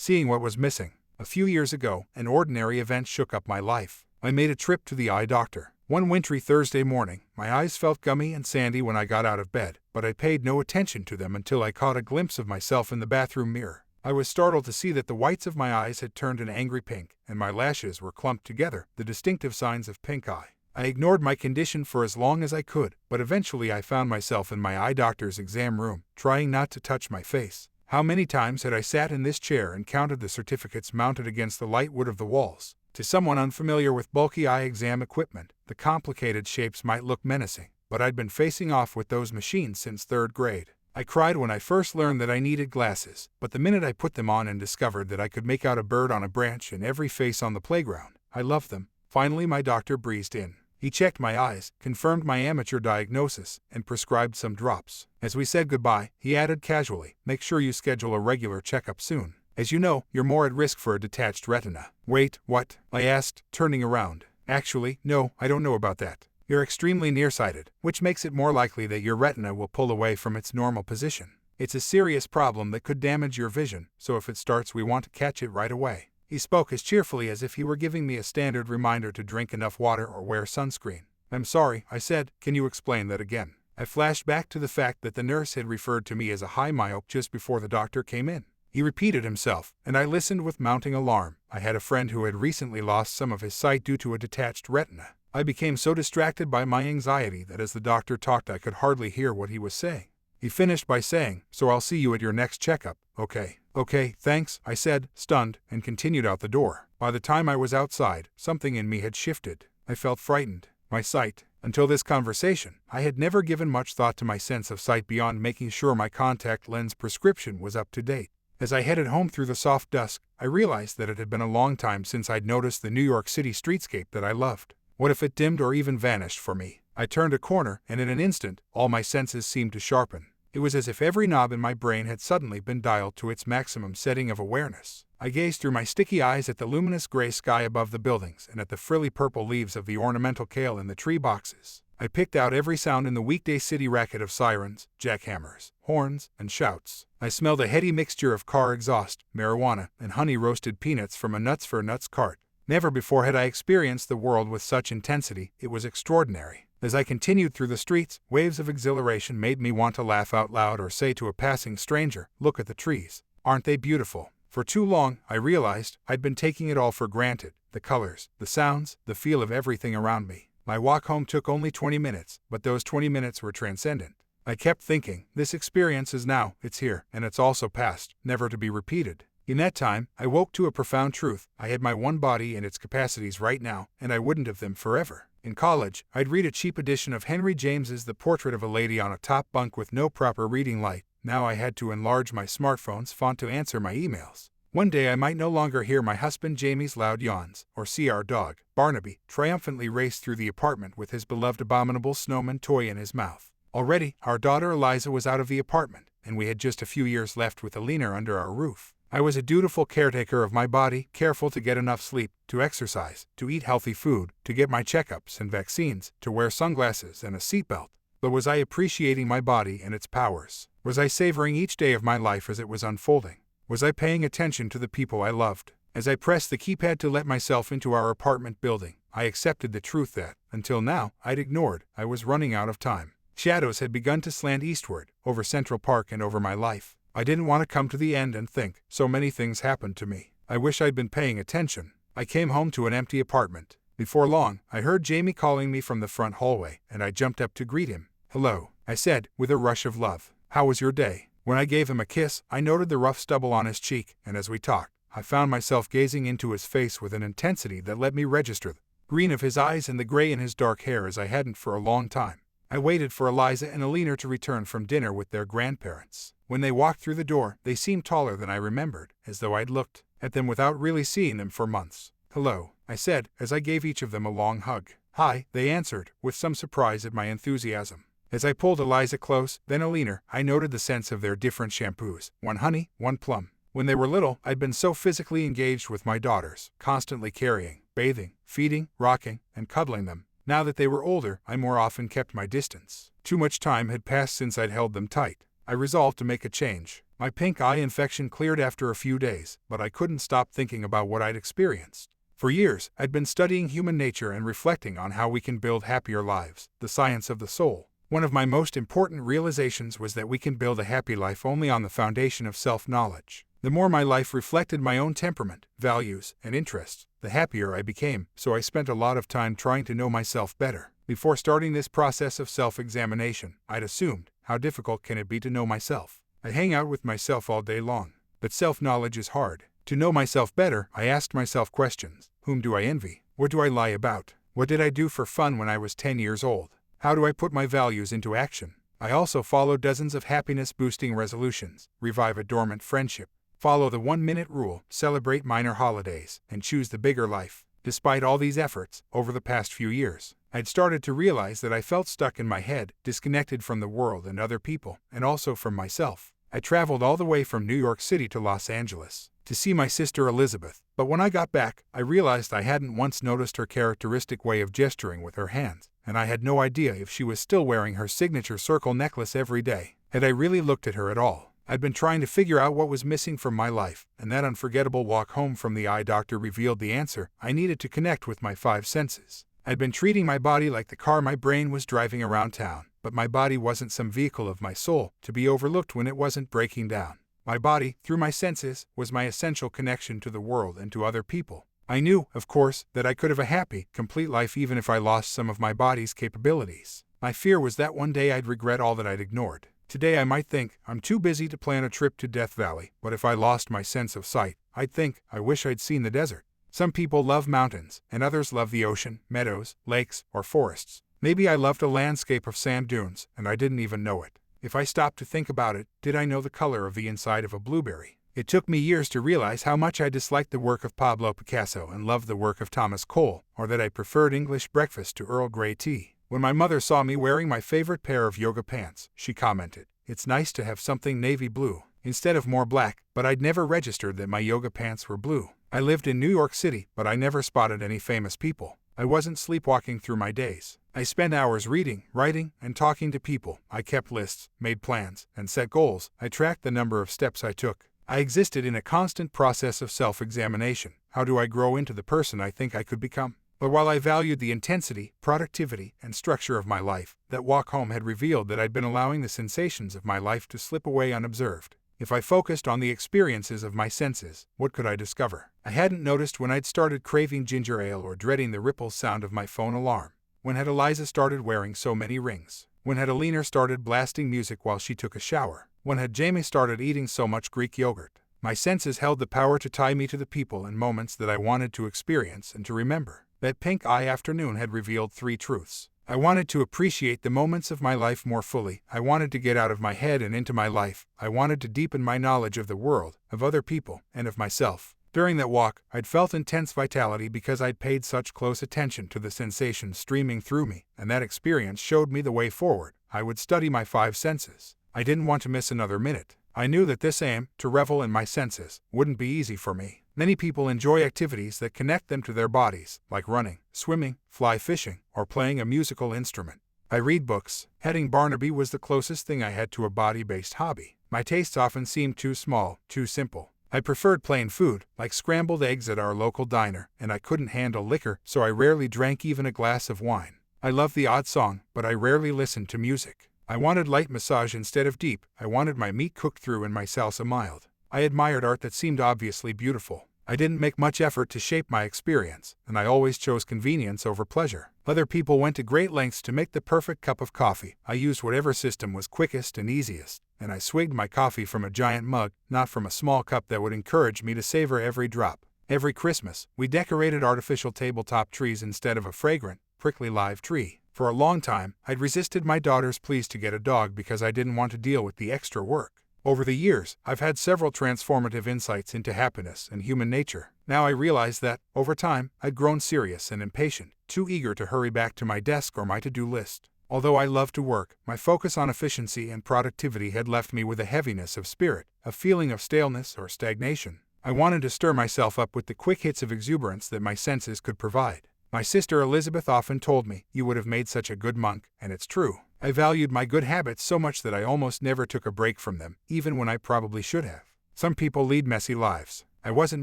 seeing what was missing. A few years ago, an ordinary event shook up my life. I made a trip to the eye doctor. One wintry Thursday morning, my eyes felt gummy and sandy when I got out of bed, but I paid no attention to them until I caught a glimpse of myself in the bathroom mirror. I was startled to see that the whites of my eyes had turned an angry pink, and my lashes were clumped together, the distinctive signs of pink eye. I ignored my condition for as long as I could, but eventually I found myself in my eye doctor's exam room, trying not to touch my face. How many times had I sat in this chair and counted the certificates mounted against the light wood of the walls? To someone unfamiliar with bulky eye exam equipment, the complicated shapes might look menacing, but I'd been facing off with those machines since 3rd grade. I cried when I first learned that I needed glasses, but the minute I put them on and discovered that I could make out a bird on a branch and every face on the playground, I loved them. Finally, my doctor breezed in. He checked my eyes, confirmed my amateur diagnosis, and prescribed some drops. As we said goodbye, he added casually, "Make sure you schedule a regular checkup soon. As you know, you're more at risk for a detached retina." "Wait, what?" I asked, turning around. "Actually, no, I don't know about that. You're extremely nearsighted, which makes it more likely that your retina will pull away from its normal position. It's a serious problem that could damage your vision, so if it starts, we want to catch it right away." He spoke as cheerfully as if he were giving me a standard reminder to drink enough water or wear sunscreen. "I'm sorry," I said. "Can you explain that again?" I flashed back to the fact that the nurse had referred to me as a high myope just before the doctor came in. He repeated himself, and I listened with mounting alarm. I had a friend who had recently lost some of his sight due to a detached retina. I became so distracted by my anxiety that as the doctor talked I could hardly hear what he was saying. He finished by saying, "So I'll see you at your next checkup, okay?" "Okay, thanks," I said, stunned, and continued out the door. By the time I was outside, something in me had shifted. I felt frightened. My sight. Until this conversation, I had never given much thought to my sense of sight beyond making sure my contact lens prescription was up to date. As I headed home through the soft dusk, I realized that it had been a long time since I'd noticed the New York City streetscape that I loved. What if it dimmed or even vanished for me? I turned a corner, and in an instant, all my senses seemed to sharpen. It was as if every knob in my brain had suddenly been dialed to its maximum setting of awareness. I gazed through my sticky eyes at the luminous gray sky above the buildings and at the frilly purple leaves of the ornamental kale in the tree boxes. I picked out every sound in the weekday city racket of sirens, jackhammers, horns, and shouts. I smelled a heady mixture of car exhaust, marijuana, and honey-roasted peanuts from a Nuts for Nuts cart. Never before had I experienced the world with such intensity. It was extraordinary. As I continued through the streets, waves of exhilaration made me want to laugh out loud or say to a passing stranger, "Look at the trees. Aren't they beautiful?" For too long, I realized, I'd been taking it all for granted. The colors, the sounds, the feel of everything around me. My walk home took only 20 minutes, but those 20 minutes were transcendent. I kept thinking, this experience is now, it's here, and it's also past, never to be repeated. In that time, I woke to a profound truth. I had my one body and its capacities right now, and I wouldn't have them forever. In college, I'd read a cheap edition of Henry James's The Portrait of a Lady on a Top Bunk with no proper reading light. Now I had to enlarge my smartphone's font to answer my emails. One day I might no longer hear my husband Jamie's loud yawns, or see our dog, Barnaby, triumphantly race through the apartment with his beloved abominable snowman toy in his mouth. Already, our daughter Eliza was out of the apartment, and we had just a few years left with Alina under our roof. I was a dutiful caretaker of my body, careful to get enough sleep, to exercise, to eat healthy food, to get my checkups and vaccines, to wear sunglasses and a seatbelt. But was I appreciating my body and its powers? Was I savoring each day of my life as it was unfolding? Was I paying attention to the people I loved? As I pressed the keypad to let myself into our apartment building, I accepted the truth that, until now, I'd ignored. I was running out of time. Shadows had begun to slant eastward, over Central Park and over my life. I didn't want to come to the end and think, so many things happened to me. I wish I'd been paying attention. I came home to an empty apartment. Before long, I heard Jamie calling me from the front hallway, and I jumped up to greet him. "Hello," I said, with a rush of love. "How was your day?" When I gave him a kiss, I noted the rough stubble on his cheek, and as we talked, I found myself gazing into his face with an intensity that let me register the green of his eyes and the gray in his dark hair as I hadn't for a long time. I waited for Eliza and Alina to return from dinner with their grandparents. When they walked through the door, they seemed taller than I remembered, as though I'd looked at them without really seeing them for months. "Hello," I said, as I gave each of them a long hug. "Hi," they answered, with some surprise at my enthusiasm. As I pulled Eliza close, then Alina, I noted the scents of their different shampoos, one honey, one plum. When they were little, I'd been so physically engaged with my daughters, constantly carrying, bathing, feeding, rocking, and cuddling them. Now that they were older, I more often kept my distance. Too much time had passed since I'd held them tight. I resolved to make a change. My pink eye infection cleared after a few days, but I couldn't stop thinking about what I'd experienced. For years, I'd been studying human nature and reflecting on how we can build happier lives, the science of the soul. One of my most important realizations was that we can build a happy life only on the foundation of self-knowledge. The more my life reflected my own temperament, values, and interests, the happier I became, so I spent a lot of time trying to know myself better. Before starting this process of self-examination, I'd assumed, how difficult can it be to know myself? I hang out with myself all day long. But self-knowledge is hard. To know myself better, I asked myself questions. Whom do I envy? What do I lie about? What did I do for fun when I was 10 years old? How do I put my values into action? I also followed dozens of happiness-boosting resolutions, revive a dormant friendship, follow the 1-minute rule, celebrate minor holidays, and choose the bigger life. Despite all these efforts, over the past few years, I'd started to realize that I felt stuck in my head, disconnected from the world and other people, and also from myself. I traveled all the way from New York City to Los Angeles to see my sister Elizabeth, but when I got back, I realized I hadn't once noticed her characteristic way of gesturing with her hands, and I had no idea if she was still wearing her signature circle necklace every day. Had I really looked at her at all? I'd been trying to figure out what was missing from my life, and that unforgettable walk home from the eye doctor revealed the answer. I needed to connect with my 5 senses. I'd been treating my body like the car my brain was driving around town, but my body wasn't some vehicle of my soul, to be overlooked when it wasn't breaking down. My body, through my senses, was my essential connection to the world and to other people. I knew, of course, that I could have a happy, complete life even if I lost some of my body's capabilities. My fear was that one day I'd regret all that I'd ignored. Today I might think, I'm too busy to plan a trip to Death Valley, but if I lost my sense of sight, I'd think, I wish I'd seen the desert. Some people love mountains, and others love the ocean, meadows, lakes, or forests. Maybe I loved a landscape of sand dunes, and I didn't even know it. If I stopped to think about it, did I know the color of the inside of a blueberry? It took me years to realize how much I disliked the work of Pablo Picasso and loved the work of Thomas Cole, or that I preferred English breakfast to Earl Grey tea. When my mother saw me wearing my favorite pair of yoga pants, she commented, "It's nice to have something navy blue instead of more black," but I'd never registered that my yoga pants were blue. I lived in New York City, but I never spotted any famous people. I wasn't sleepwalking through my days. I spent hours reading, writing, and talking to people. I kept lists, made plans, and set goals. I tracked the number of steps I took. I existed in a constant process of self-examination. How do I grow into the person I think I could become? But while I valued the intensity, productivity, and structure of my life, that walk home had revealed that I'd been allowing the sensations of my life to slip away unobserved. If I focused on the experiences of my senses, what could I discover? I hadn't noticed when I'd started craving ginger ale or dreading the ripple sound of my phone alarm. When had Eliza started wearing so many rings? When had Alina started blasting music while she took a shower? When had Jamie started eating so much Greek yogurt? My senses held the power to tie me to the people and moments that I wanted to experience and to remember. That pink eye afternoon had revealed 3 truths. I wanted to appreciate the moments of my life more fully. I wanted to get out of my head and into my life. I wanted to deepen my knowledge of the world, of other people, and of myself. During that walk, I'd felt intense vitality because I'd paid such close attention to the sensations streaming through me, and that experience showed me the way forward. I would study my 5 senses. I didn't want to miss another minute. I knew that this aim, to revel in my senses, wouldn't be easy for me. Many people enjoy activities that connect them to their bodies, like running, swimming, fly fishing, or playing a musical instrument. I read books. Heading Barnaby was the closest thing I had to a body-based hobby. My tastes often seemed too small, too simple. I preferred plain food, like scrambled eggs at our local diner, and I couldn't handle liquor, so I rarely drank even a glass of wine. I loved the odd song, but I rarely listened to music. I wanted light massage instead of deep. I wanted my meat cooked through and my salsa mild. I admired art that seemed obviously beautiful. I didn't make much effort to shape my experience, and I always chose convenience over pleasure. Other people went to great lengths to make the perfect cup of coffee. I used whatever system was quickest and easiest, and I swigged my coffee from a giant mug, not from a small cup that would encourage me to savor every drop. Every Christmas, we decorated artificial tabletop trees instead of a fragrant, prickly live tree. For a long time, I'd resisted my daughter's pleas to get a dog because I didn't want to deal with the extra work. Over the years, I've had several transformative insights into happiness and human nature. Now I realize that, over time, I'd grown serious and impatient, too eager to hurry back to my desk or my to-do list. Although I love to work, my focus on efficiency and productivity had left me with a heaviness of spirit, a feeling of staleness or stagnation. I wanted to stir myself up with the quick hits of exuberance that my senses could provide. My sister Elizabeth often told me, "You would have made such a good monk," and it's true. I valued my good habits so much that I almost never took a break from them, even when I probably should have. Some people lead messy lives. I wasn't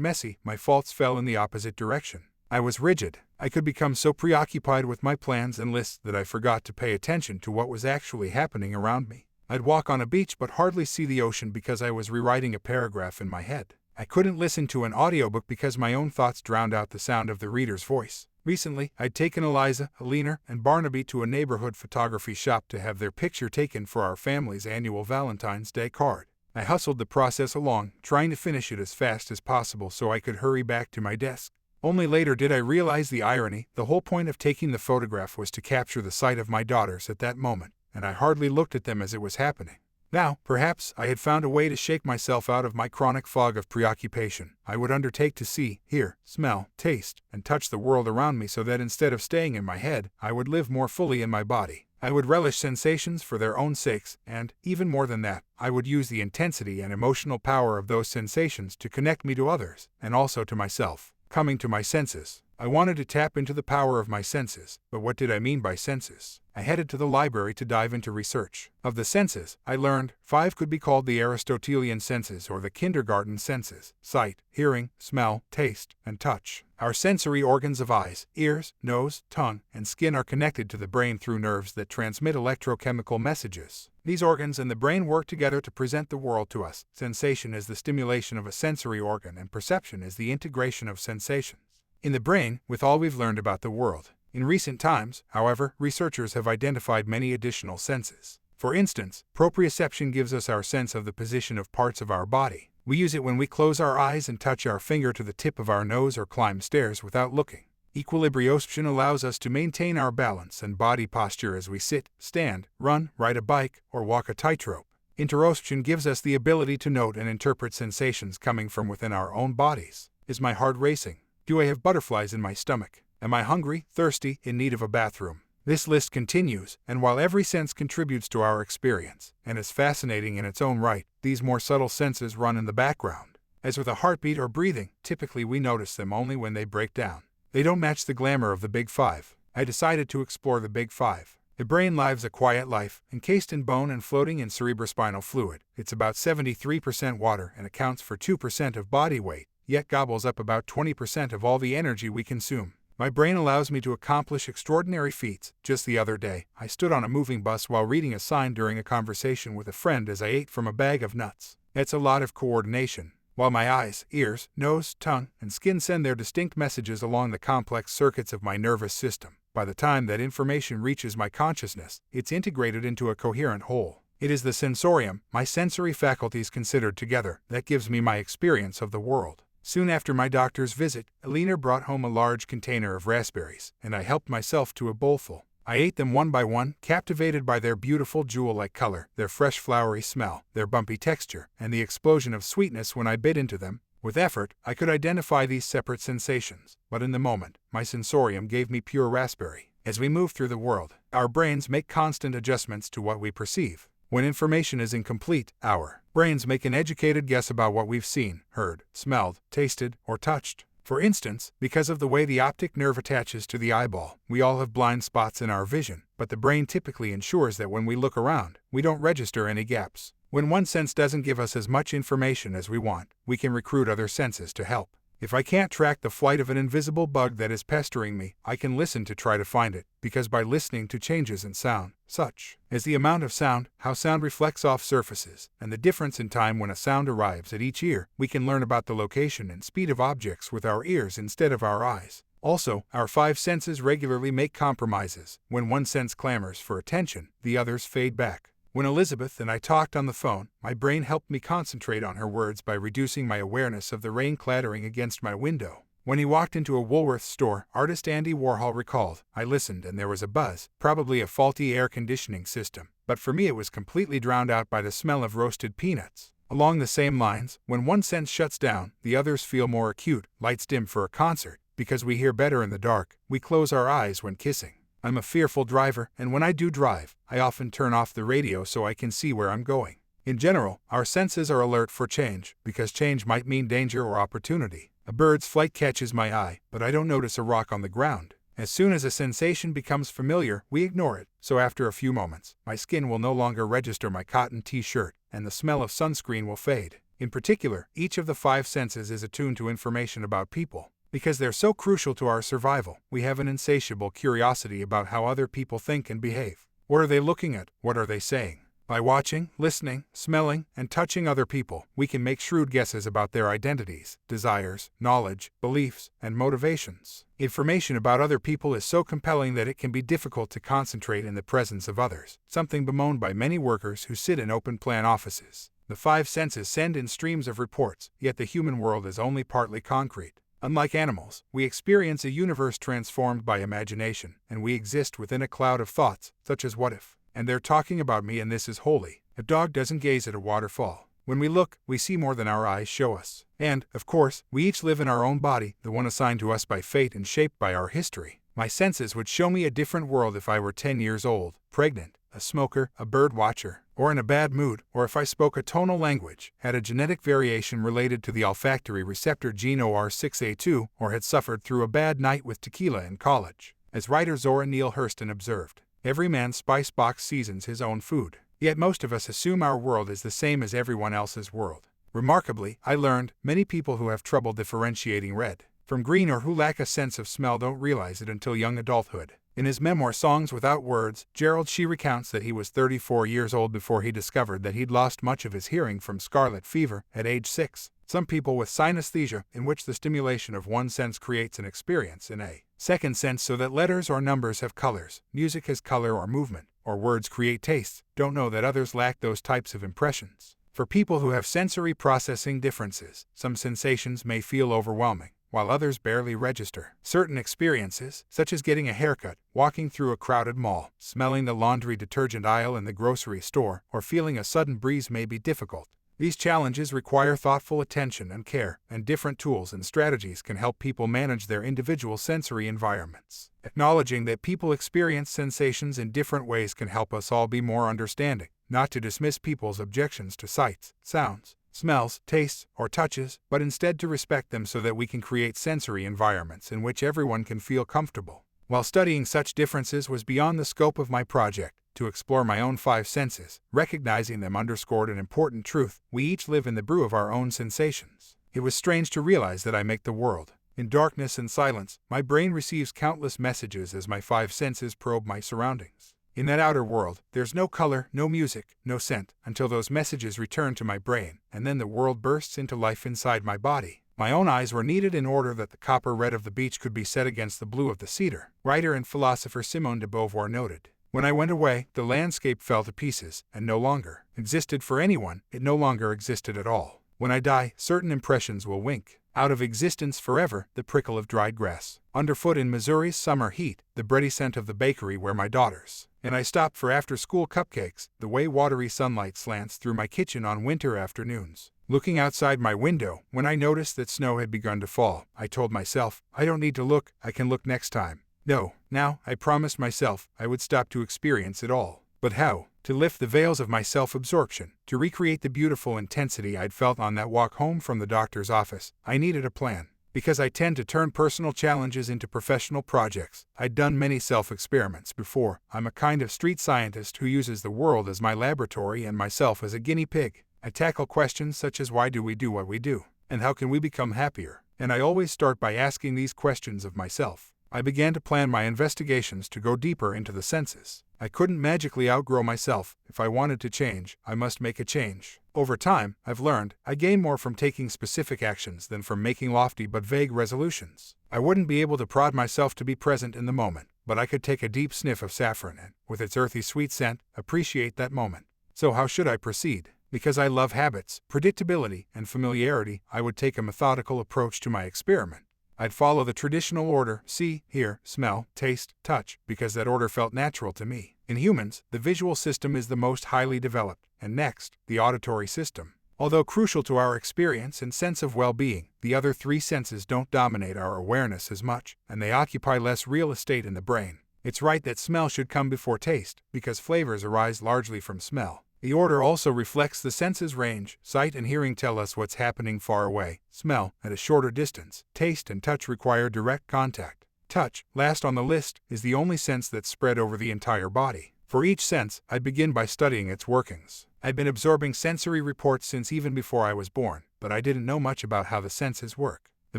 messy, my faults fell in the opposite direction. I was rigid. I could become so preoccupied with my plans and lists that I forgot to pay attention to what was actually happening around me. I'd walk on a beach but hardly see the ocean because I was rewriting a paragraph in my head. I couldn't listen to an audiobook because my own thoughts drowned out the sound of the reader's voice. Recently, I'd taken Eliza, Alina, and Barnaby to a neighborhood photography shop to have their picture taken for our family's annual Valentine's Day card. I hustled the process along, trying to finish it as fast as possible so I could hurry back to my desk. Only later did I realize the irony. The whole point of taking the photograph was to capture the sight of my daughters at that moment, and I hardly looked at them as it was happening. Now, perhaps I had found a way to shake myself out of my chronic fog of preoccupation. I would undertake to see, hear, smell, taste, and touch the world around me so that instead of staying in my head, I would live more fully in my body. I would relish sensations for their own sakes, and, even more than that, I would use the intensity and emotional power of those sensations to connect me to others, and also to myself. Coming to my senses. I wanted to tap into the power of my senses, but what did I mean by senses? I headed to the library to dive into research. Of the senses, I learned 5 could be called the Aristotelian senses or the kindergarten senses: sight, hearing, smell, taste, and touch. Our sensory organs of eyes, ears, nose, tongue, and skin are connected to the brain through nerves that transmit electrochemical messages. These organs and the brain work together to present the world to us. Sensation is the stimulation of a sensory organ, and perception is the integration of sensations in the brain with all we've learned about the world. In recent times, however, researchers have identified many additional senses. For instance, proprioception gives us our sense of the position of parts of our body. We use it when we close our eyes and touch our finger to the tip of our nose or climb stairs without looking. Equilibrioception allows us to maintain our balance and body posture as we sit, stand, run, ride a bike, or walk a tightrope. Interoception gives us the ability to note and interpret sensations coming from within our own bodies. Is my heart racing? Do I have butterflies in my stomach? Am I hungry, thirsty, in need of a bathroom? This list continues, and while every sense contributes to our experience, and is fascinating in its own right, these more subtle senses run in the background. As with a heartbeat or breathing, typically we notice them only when they break down. They don't match the glamour of the Big Five. I decided to explore the Big Five. The brain lives a quiet life, encased in bone and floating in cerebrospinal fluid. It's about 73% water and accounts for 2% of body weight, yet gobbles up about 20% of all the energy we consume. My brain allows me to accomplish extraordinary feats. Just the other day, I stood on a moving bus while reading a sign during a conversation with a friend as I ate from a bag of nuts. It's a lot of coordination. While my eyes, ears, nose, tongue, and skin send their distinct messages along the complex circuits of my nervous system, by the time that information reaches my consciousness, it's integrated into a coherent whole. It is the sensorium, my sensory faculties considered together, that gives me my experience of the world. Soon after my doctor's visit, Alina brought home a large container of raspberries, and I helped myself to a bowlful. I ate them one by one, captivated by their beautiful jewel-like color, their fresh flowery smell, their bumpy texture, and the explosion of sweetness when I bit into them. With effort, I could identify these separate sensations, but in the moment, my sensorium gave me pure raspberry. As we move through the world, our brains make constant adjustments to what we perceive. When information is incomplete, our brains make an educated guess about what we've seen, heard, smelled, tasted, or touched. For instance, because of the way the optic nerve attaches to the eyeball, we all have blind spots in our vision, but the brain typically ensures that when we look around, we don't register any gaps. When one sense doesn't give us as much information as we want, we can recruit other senses to help. If I can't track the flight of an invisible bug that is pestering me, I can listen to try to find it, because by listening to changes in sound, such as the amount of sound, how sound reflects off surfaces, and the difference in time when a sound arrives at each ear, we can learn about the location and speed of objects with our ears instead of our eyes. Also, our 5 senses regularly make compromises. When one sense clamors for attention, the others fade back. When Elizabeth and I talked on the phone, my brain helped me concentrate on her words by reducing my awareness of the rain clattering against my window. When he walked into a Woolworth store, artist Andy Warhol recalled, I listened and there was a buzz, probably a faulty air conditioning system, but for me it was completely drowned out by the smell of roasted peanuts. Along the same lines, when one sense shuts down, the others feel more acute. Lights dim for a concert. Because we hear better in the dark, we close our eyes when kissing. I'm a fearful driver, and when I do drive, I often turn off the radio so I can see where I'm going. In general, our senses are alert for change, because change might mean danger or opportunity. A bird's flight catches my eye, but I don't notice a rock on the ground. As soon as a sensation becomes familiar, we ignore it, so after a few moments, my skin will no longer register my cotton t-shirt, and the smell of sunscreen will fade. In particular, each of the 5 senses is attuned to information about people. Because they're so crucial to our survival, we have an insatiable curiosity about how other people think and behave. What are they looking at? What are they saying? By watching, listening, smelling, and touching other people, we can make shrewd guesses about their identities, desires, knowledge, beliefs, and motivations. Information about other people is so compelling that it can be difficult to concentrate in the presence of others, something bemoaned by many workers who sit in open-plan offices. The 5 senses send in streams of reports, yet the human world is only partly concrete. Unlike animals, we experience a universe transformed by imagination, and we exist within a cloud of thoughts, such as what if? And they're talking about me and this is holy. A dog doesn't gaze at a waterfall. When we look, we see more than our eyes show us. And, of course, we each live in our own body, the one assigned to us by fate and shaped by our history. My senses would show me a different world if I were 10 years old, pregnant, a smoker, a bird watcher, or in a bad mood, or if I spoke a tonal language, had a genetic variation related to the olfactory receptor gene OR6A2, or had suffered through a bad night with tequila in college. As writer Zora Neale Hurston observed, every man's spice box seasons his own food. Yet most of us assume our world is the same as everyone else's world. Remarkably, I learned, many people who have trouble differentiating red from green or who lack a sense of smell don't realize it until young adulthood. In his memoir Songs Without Words, Gerald Shee recounts that he was 34 years old before he discovered that he'd lost much of his hearing from scarlet fever at age 6. Some people with synesthesia, in which the stimulation of one sense creates an experience in a second sense so that letters or numbers have colors, music has color or movement, or words create tastes, don't know that others lack those types of impressions. For people who have sensory processing differences, some sensations may feel overwhelming, while others barely register. Certain experiences, such as getting a haircut, walking through a crowded mall, smelling the laundry detergent aisle in the grocery store, or feeling a sudden breeze may be difficult. These challenges require thoughtful attention and care, and different tools and strategies can help people manage their individual sensory environments. Acknowledging that people experience sensations in different ways can help us all be more understanding, not to dismiss people's objections to sights, sounds, smells, tastes, or touches, but instead to respect them so that we can create sensory environments in which everyone can feel comfortable. While studying such differences was beyond the scope of my project, to explore my own 5 senses, recognizing them underscored an important truth: we each live in the brew of our own sensations. It was strange to realize that I make the world. In darkness and silence, my brain receives countless messages as my 5 senses probe my surroundings. In that outer world, there's no color, no music, no scent, until those messages return to my brain, and then the world bursts into life inside my body. My own eyes were needed in order that the copper red of the beech could be set against the blue of the cedar. Writer and philosopher Simone de Beauvoir noted, "When I went away, the landscape fell to pieces, and no longer existed for anyone, it no longer existed at all. When I die, certain impressions will wink out of existence forever, the prickle of dried grass underfoot in Missouri's summer heat, the bready scent of the bakery where my daughters and I stopped for after-school cupcakes, the way watery sunlight slants through my kitchen on winter afternoons. Looking outside my window, when I noticed that snow had begun to fall, I told myself, I don't need to look, I can look next time. No, now, I promised myself I would stop to experience it all. But how? To lift the veils of my self-absorption, to recreate the beautiful intensity I'd felt on that walk home from the doctor's office, I needed a plan. Because I tend to turn personal challenges into professional projects, I'd done many self-experiments before. I'm a kind of street scientist who uses the world as my laboratory and myself as a guinea pig. I tackle questions such as why do we do what we do, and how can we become happier? And I always start by asking these questions of myself. I began to plan my investigations to go deeper into the senses. I couldn't magically outgrow myself. If I wanted to change, I must make a change. Over time, I've learned, I gain more from taking specific actions than from making lofty but vague resolutions. I wouldn't be able to prod myself to be present in the moment, but I could take a deep sniff of saffron and, with its earthy sweet scent, appreciate that moment. So how should I proceed? Because I love habits, predictability, and familiarity, I would take a methodical approach to my experiment. I'd follow the traditional order: see, hear, smell, taste, touch, because that order felt natural to me. In humans, the visual system is the most highly developed, and next, the auditory system. Although crucial to our experience and sense of well-being, the other 3 senses don't dominate our awareness as much, and they occupy less real estate in the brain. It's right that smell should come before taste, because flavors arise largely from smell. The order also reflects the senses' range. Sight and hearing tell us what's happening far away. Smell, at a shorter distance. Taste and touch require direct contact. Touch, last on the list, is the only sense that's spread over the entire body. For each sense, I begin by studying its workings. I've been absorbing sensory reports since even before I was born, but I didn't know much about how the senses work. The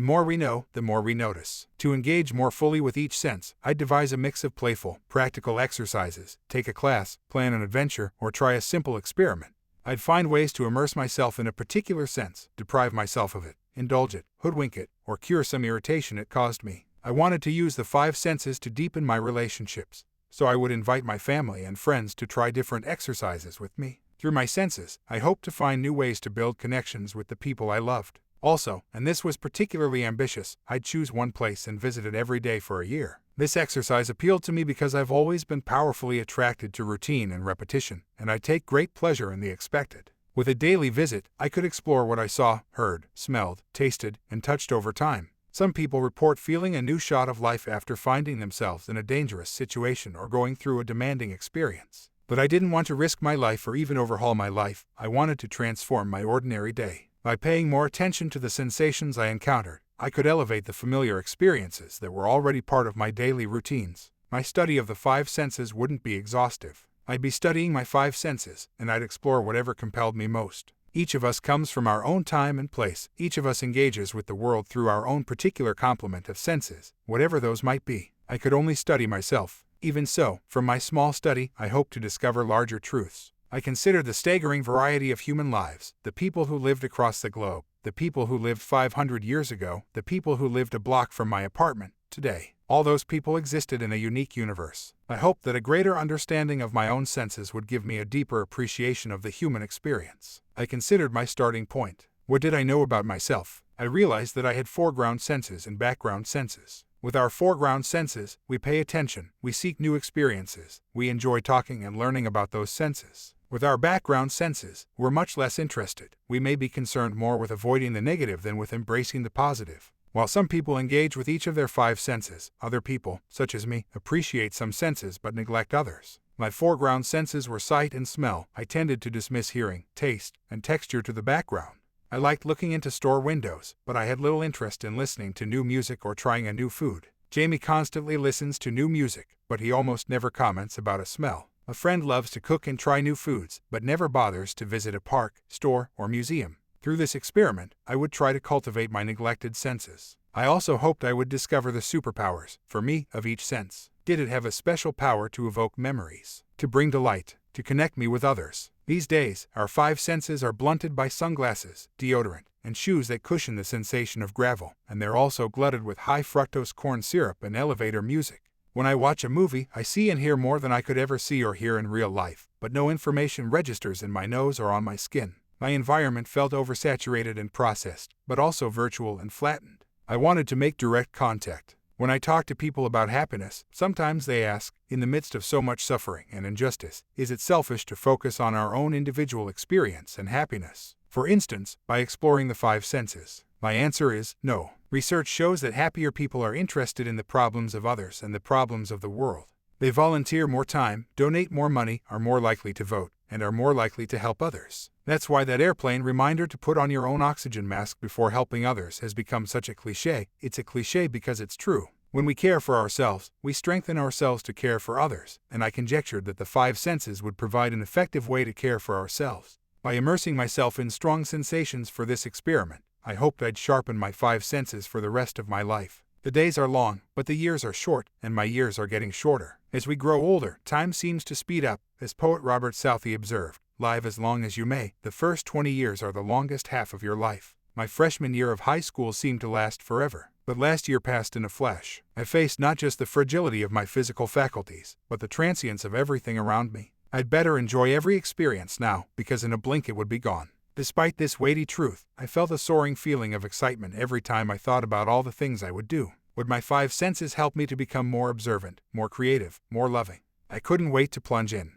more we know, the more we notice. To engage more fully with each sense, I'd devise a mix of playful, practical exercises, take a class, plan an adventure, or try a simple experiment. I'd find ways to immerse myself in a particular sense, deprive myself of it, indulge it, hoodwink it, or cure some irritation it caused me. I wanted to use the 5 senses to deepen my relationships, so I would invite my family and friends to try different exercises with me. Through my senses, I hoped to find new ways to build connections with the people I loved. Also, and this was particularly ambitious, I'd choose one place and visit it every day for a year. This exercise appealed to me because I've always been powerfully attracted to routine and repetition, and I take great pleasure in the expected. With a daily visit, I could explore what I saw, heard, smelled, tasted, and touched over time. Some people report feeling a new shot of life after finding themselves in a dangerous situation or going through a demanding experience. But I didn't want to risk my life or even overhaul my life. I wanted to transform my ordinary day. By paying more attention to the sensations I encountered, I could elevate the familiar experiences that were already part of my daily routines. My study of the 5 senses wouldn't be exhaustive. I'd be studying my 5 senses, and I'd explore whatever compelled me most. Each of us comes from our own time and place. Each of us engages with the world through our own particular complement of senses, whatever those might be. I could only study myself. Even so, from my small study, I hope to discover larger truths. I consider the staggering variety of human lives, the people who lived across the globe, the people who lived 500 years ago, the people who lived a block from my apartment today. All those people existed in a unique universe. I hoped that a greater understanding of my own senses would give me a deeper appreciation of the human experience. I considered my starting point. What did I know about myself? I realized that I had foreground senses and background senses. With our foreground senses, we pay attention, we seek new experiences, we enjoy talking and learning about those senses. With our background senses, we're much less interested. We may be concerned more with avoiding the negative than with embracing the positive. While some people engage with each of their 5 senses, other people, such as me, appreciate some senses but neglect others. My foreground senses were sight and smell. I tended to dismiss hearing, taste, and texture to the background. I liked looking into store windows, but I had little interest in listening to new music or trying a new food. Jamie constantly listens to new music, but he almost never comments about a smell. A friend loves to cook and try new foods, but never bothers to visit a park, store, or museum. Through this experiment, I would try to cultivate my neglected senses. I also hoped I would discover the superpowers, for me, of each sense. Did it have a special power to evoke memories, to bring delight, to connect me with others? These days, our 5 senses are blunted by sunglasses, deodorant, and shoes that cushion the sensation of gravel, and they're also glutted with high fructose corn syrup and elevator music. When I watch a movie, I see and hear more than I could ever see or hear in real life, but no information registers in my nose or on my skin. My environment felt oversaturated and processed, but also virtual and flattened. I wanted to make direct contact. When I talk to people about happiness, sometimes they ask, in the midst of so much suffering and injustice, is it selfish to focus on our own individual experience and happiness? For instance, by exploring the 5 senses. My answer is no. Research shows that happier people are interested in the problems of others and the problems of the world. They volunteer more time, donate more money, are more likely to vote, and are more likely to help others. That's why that airplane reminder to put on your own oxygen mask before helping others has become such a cliché. It's a cliché because it's true. When we care for ourselves, we strengthen ourselves to care for others, and I conjectured that the 5 senses would provide an effective way to care for ourselves. By immersing myself in strong sensations for this experiment, I hoped I'd sharpen my 5 senses for the rest of my life. The days are long, but the years are short, and my years are getting shorter. As we grow older, time seems to speed up. As poet Robert Southey observed, "Live as long as you may, the first 20 years are the longest half of your life." My freshman year of high school seemed to last forever, but last year passed in a flash. I faced not just the fragility of my physical faculties, but the transience of everything around me. I'd better enjoy every experience now, because in a blink it would be gone. Despite this weighty truth, I felt a soaring feeling of excitement every time I thought about all the things I would do. Would my 5 senses help me to become more observant, more creative, more loving? I couldn't wait to plunge in.